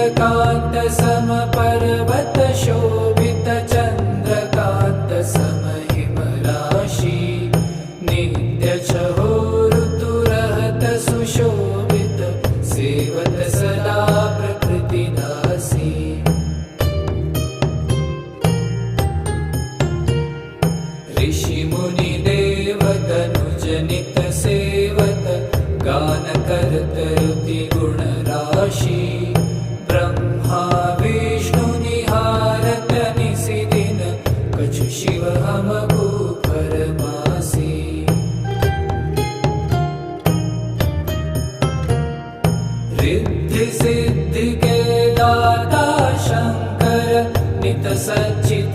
सूर्यकान्त समपर्वत शोभित चन्द्रकान्त समहिमराशि नित्य छहो ऋतुरहत सुशोभित सेवत सदा प्रकृति दासी। ऋषि मुनि देवत अनुजनित सेवत गान करत ऋति गुण राशि ब्रह्मा विष्णु निहारत निसि दिन कछु शिव हमको परमासी। रिद्धि सिद्धि के दाता शंकर नित सच्चित